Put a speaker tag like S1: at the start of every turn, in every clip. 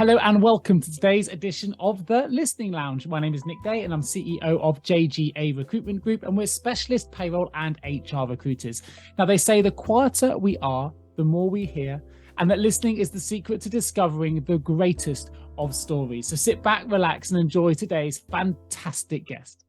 S1: Hello and welcome to today's edition of the Listening Lounge. My name is Nick Day and I'm CEO of JGA Recruitment Group, and we're specialist payroll and HR recruiters. Now, they say the quieter we are, the more we hear, and that listening is the secret to discovering the greatest of stories. So sit back, relax, and enjoy today's fantastic guest.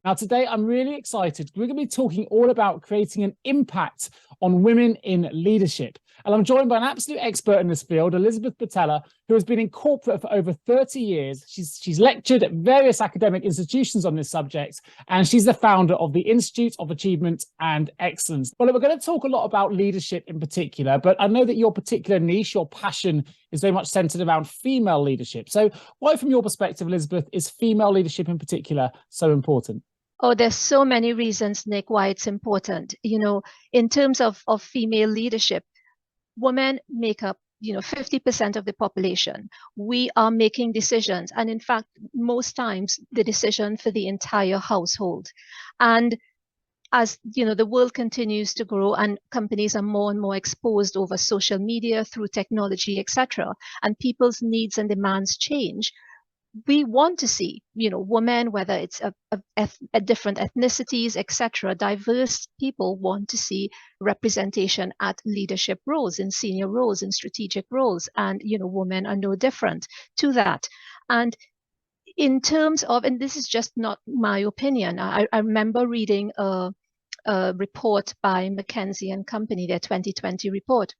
S1: Now, today I'm really excited. We're going to be talking all about creating an impact on women in leadership. And I'm joined by an absolute expert in this field, Elizabeth Batalla, who has been in corporate for over 30 years. She's lectured at various academic institutions on this subject, and she's the founder of the Institute of Achievement and Excellence. Well, we're going to talk a lot about leadership in particular, but I know that your particular niche, your passion, is very much centered around female leadership. So why, from your perspective, Elizabeth, is female leadership in particular so important?
S2: Oh, there's so many reasons, Nick, why it's important. In terms of female leadership, women make up 50% of the population. We are making decisions, and in fact, most times the decision for the entire household. And as the world continues to grow and companies are more and more exposed over social media, through technology, etc., and people's needs and demands change, we want to see, women, whether it's a different ethnicities, etc., diverse people want to see representation at leadership roles, in senior roles, in strategic roles. And, women are no different to that. And in terms of, and this is just not my opinion, I remember reading a report by McKinsey and Company, their 2020 report.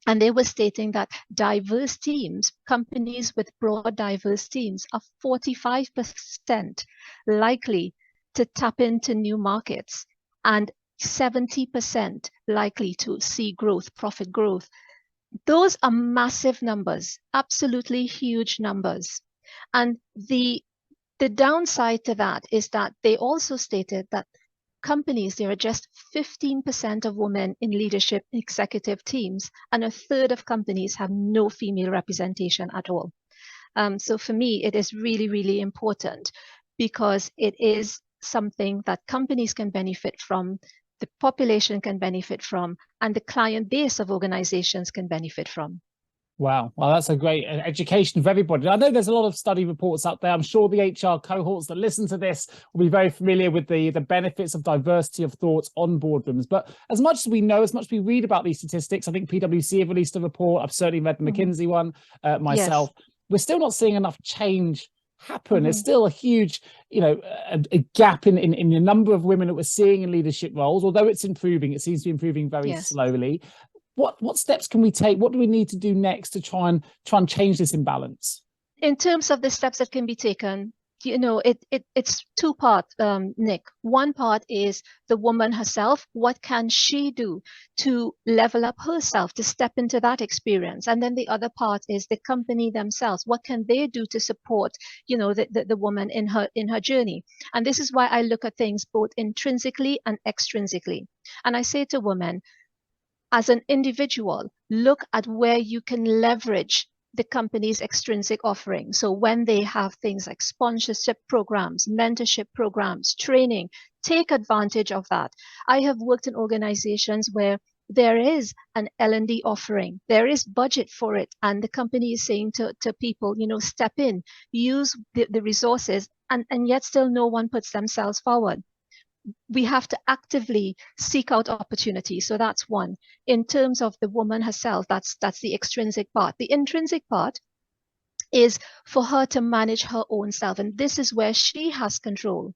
S2: And they were stating that diverse teams, companies with broad diverse teams, are 45% likely to tap into new markets and 70% likely to see growth, profit growth. Those are massive numbers, absolutely huge numbers. And the downside to that is that they also stated that companies, there are just 15% of women in leadership executive teams, and a third of companies have no female representation at all. So for me, it is really, really important, because it is something that companies can benefit from, the population can benefit from, and the client base of organizations can benefit from.
S1: Wow. Well, that's a great education for everybody. I know there's a lot of study reports out there. I'm sure the HR cohorts that listen to this will be very familiar with the benefits of diversity of thought on boardrooms. But as much as we know, as much as we read about these statistics, I think PwC have released a report. I've certainly read the McKinsey one myself. Yes. We're still not seeing enough change happen. There's still a huge, a gap in the number of women that we're seeing in leadership roles, although it's improving. It seems to be improving very slowly. What steps can we take? What do we need to do next to try and change this imbalance?
S2: In terms of the steps that can be taken, it's two parts, Nick. One part is the woman herself. What can she do to level up herself, to step into that experience? And then the other part is the company themselves. What can they do to support, the woman in her journey? And this is why I look at things both intrinsically and extrinsically. And I say to women, as an individual, look at where you can leverage the company's extrinsic offering. So when they have things like sponsorship programs, mentorship programs, training, take advantage of that. I have worked in organizations where there is an L&D offering, there is budget for it, and the company is saying to people, step in, use the resources, and yet still no one puts themselves forward. We have to actively seek out opportunities. So that's one. In terms of the woman herself, that's the extrinsic part. The intrinsic part is for her to manage her own self, and this is where she has control.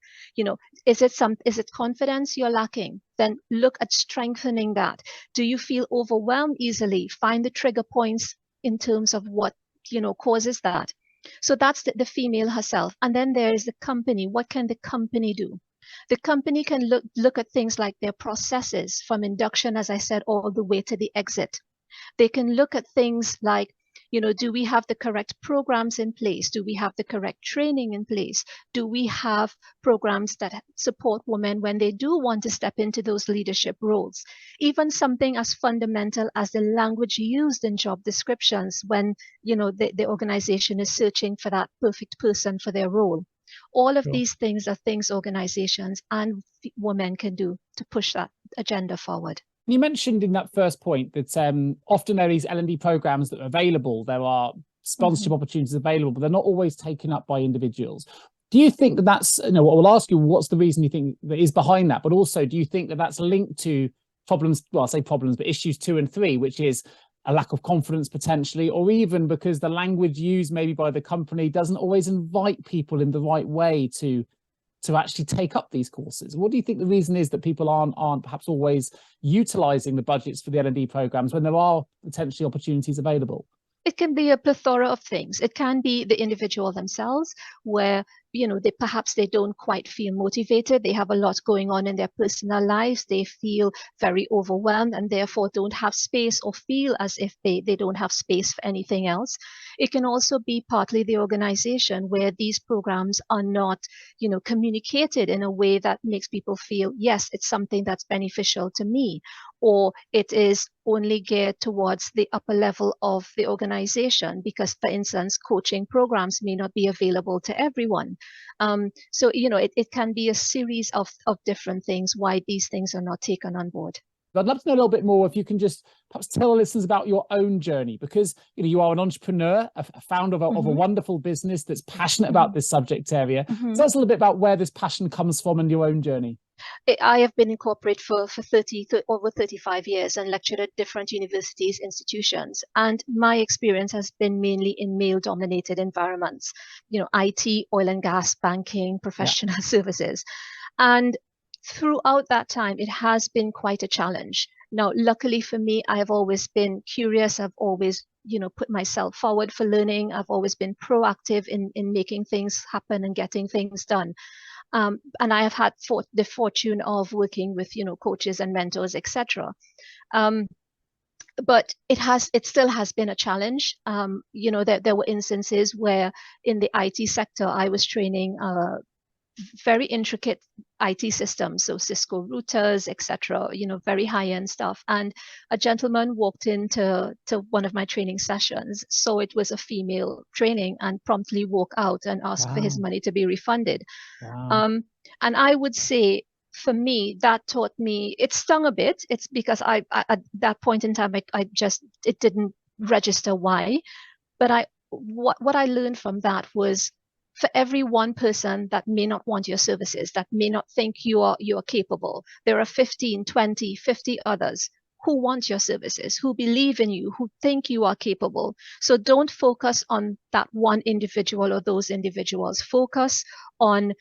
S2: Is it confidence you're lacking? Then look at strengthening that. Do you feel overwhelmed easily? Find the trigger points in terms of what causes that. So that's the female herself. And then there is the company. What can the company do? The company can look at things like their processes from induction, as I said, all the way to the exit. They can look at things like, do we have the correct programs in place? Do we have the correct training in place? Do we have programs that support women when they do want to step into those leadership roles? Even something as fundamental as the language used in job descriptions when, the organization is searching for that perfect person for their role. All of these things are things organizations and women can do to push that agenda forward.
S1: You mentioned in that first point that often there are these L&D programs that are available. There are sponsorship opportunities available, but they're not always taken up by individuals. Do you think that that's, we'll ask you what's the reason you think that is behind that, but also do you think that that's linked to problems, well, I say problems, but issues 2 and 3, which is a lack of confidence potentially, or even because the language used maybe by the company doesn't always invite people in the right way to actually take up these courses? What do you think the reason is that people aren't perhaps always utilizing the budgets for the L&D programs when there are potentially opportunities available?
S2: It can be a plethora of things. It can be the individual themselves, where they don't quite feel motivated. They have a lot going on in their personal lives. They feel very overwhelmed and therefore don't have space, or feel as if they don't have space for anything else. It can also be partly the organization, where these programs are not, communicated in a way that makes people feel, yes, it's something that's beneficial to me, or it is only geared towards the upper level of the organization, because, for instance, coaching programs may not be available to everyone. So it can be a series of different things why these things are not taken on board.
S1: I'd love to know a little bit more, if you can just perhaps tell our listeners about your own journey, because you are an entrepreneur, a founder of a wonderful business that's passionate about this subject area. Tell us a little bit about where this passion comes from and your own journey.
S2: I have been in corporate for over 35 years and lectured at different universities, institutions. And my experience has been mainly in male-dominated environments, IT, oil and gas, banking, professional services. And throughout that time, it has been quite a challenge. Now, luckily for me, I have always been curious. I've always, put myself forward for learning. I've always been proactive in making things happen and getting things done. And I have had the fortune of working with, coaches and mentors, etc. But it still has been a challenge. There were instances where in the IT sector, I was training very intricate IT systems, so Cisco routers, etc., very high-end stuff. And a gentleman walked into one of my training sessions, so it was a female training, and promptly walked out and asked for his money to be refunded. And I would say, for me, that taught me, it stung a bit. It's because I at that point in time, it didn't register why. But what I learned from that was, for every one person that may not want your services, that may not think you are capable, there are 15, 20, 50 others who want your services, who believe in you, who think you are capable. So don't focus on that one individual or those individuals. Focus on,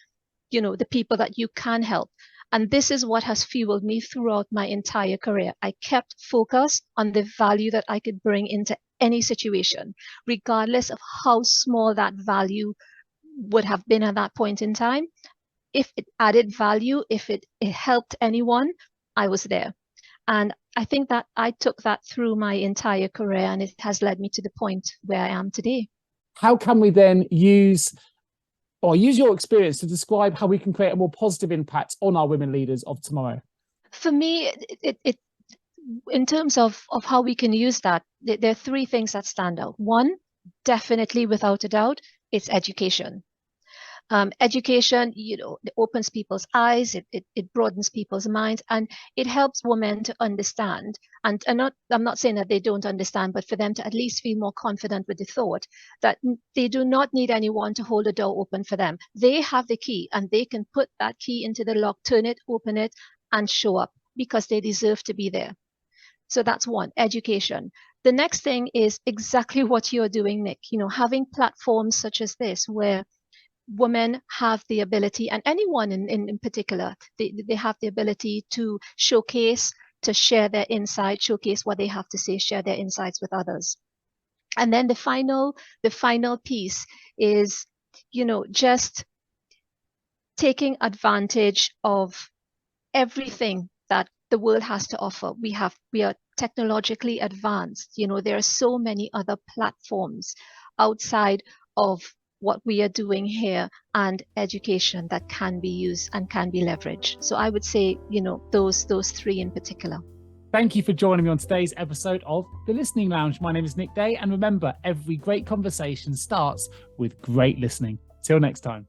S2: the people that you can help. And this is what has fueled me throughout my entire career. I kept focused on the value that I could bring into any situation, regardless of how small that value would have been at that point in time. If it added value, if it helped anyone, I was there. And I think that I took that through my entire career, and it has led me to the point where I am today.
S1: How can we then use your experience to describe how we can create a more positive impact on our women leaders of tomorrow?
S2: For me, it in terms of how we can use that, there are 3 things that stand out. One, definitely, without a doubt, it's education. Education, it opens people's eyes, it broadens people's minds, and it helps women to understand. And I'm not saying that they don't understand, but for them to at least feel more confident with the thought that they do not need anyone to hold the door open for them. They have the key, and they can put that key into the lock, turn it, open it, and show up, because they deserve to be there. So that's one, education. The next thing is exactly what you're doing, Nick. Having platforms such as this, where women have the ability, and anyone in particular, they have the ability to showcase, to share their insights, showcase what they have to say, share their insights with others. And then the final piece is, just taking advantage of everything that the world has to offer. We are technologically advanced. There are so many other platforms outside of what we are doing here and education that can be used and can be leveraged. So I would say, those 3 in particular.
S1: Thank you for joining me on today's episode of The Listening Lounge. My name is Nick Day, and remember, every great conversation starts with great listening. Till next time.